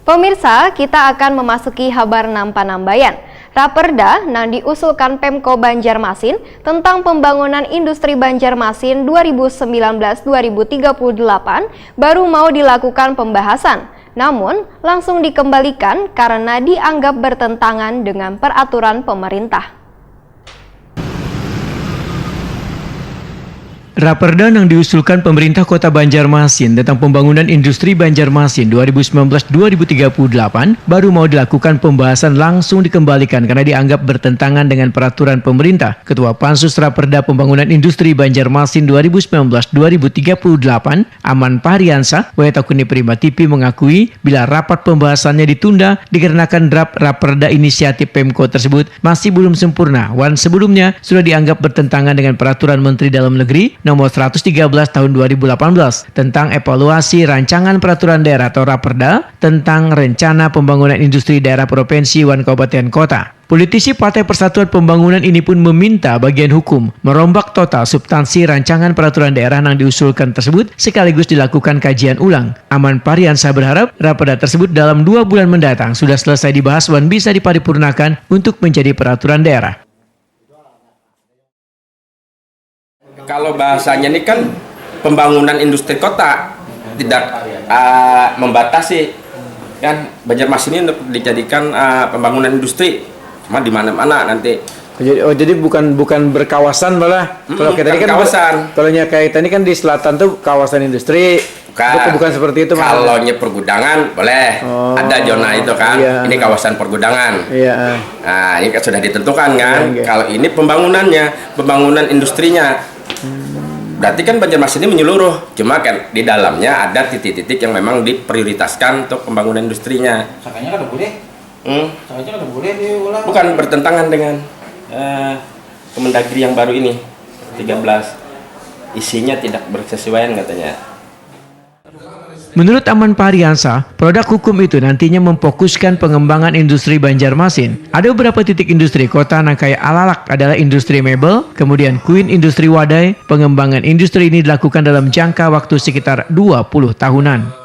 Pemirsa, kita akan memasuki Habar Nampanambayan. Raperda yang diusulkan Pemko Banjarmasin tentang pembangunan industri Banjarmasin 2019-2038 baru mau dilakukan pembahasan. Namun, langsung dikembalikan karena dianggap bertentangan dengan peraturan pemerintah. Raperda yang diusulkan pemerintah Kota Banjarmasin tentang pembangunan industri Banjarmasin 2019-2038 baru mau dilakukan pembahasan langsung dikembalikan karena dianggap bertentangan dengan peraturan pemerintah. Ketua Pansus Raperda Pembangunan Industri Banjarmasin 2019-2038, Aman Pariansa, Wayatakuni Prima TV mengakui bila rapat pembahasannya ditunda dikarenakan draft Raperda inisiatif Pemko tersebut masih belum sempurna. Wan sebelumnya sudah dianggap bertentangan dengan peraturan Menteri Dalam Negeri nomor 113 tahun 2018 tentang evaluasi rancangan peraturan daerah atau Raperda tentang rencana pembangunan industri daerah provinsi wan kabupaten kota. Politisi Partai Persatuan Pembangunan ini pun meminta bagian hukum merombak total substansi rancangan peraturan daerah yang diusulkan tersebut sekaligus dilakukan kajian ulang. Aman Pariansa berharap Raperda tersebut dalam 2 bulan mendatang sudah selesai dibahas dan bisa diparipurnakan untuk menjadi peraturan daerah. Kalau bahasanya ini kan pembangunan industri kota tidak membatasi kan Banjarmasin ini untuk dijadikan pembangunan industri cuma di mana-mana nanti. Jadi bukan berkawasan malah. Kalau kita ini kan kawasan. Kalau kayak tadi kan di selatan tuh kawasan industri. Bukan seperti itu. Kalau pergudangan boleh ada zona itu kan. Iya. Ini kawasan pergudangan. Iya. Nah ini sudah ditentukan kan. Iya. Kalau ini pembangunan industrinya. Berarti kan Banjarmasin ini menyeluruh, cuma kan di dalamnya ada titik-titik yang memang diprioritaskan untuk pembangunan industrinya. Sakanya kan boleh. Sakanya kan boleh diulang. Bukan bertentangan dengan Kemendagri yang baru ini 13. Isinya tidak bersesuaian katanya. Menurut Aman Pariansa, produk hukum itu nantinya memfokuskan pengembangan industri Banjarmasin. Ada beberapa titik industri kota yang kayak Alalak adalah industri mebel, kemudian Queen Industri Wadai. Pengembangan industri ini dilakukan dalam jangka waktu sekitar 20 tahunan.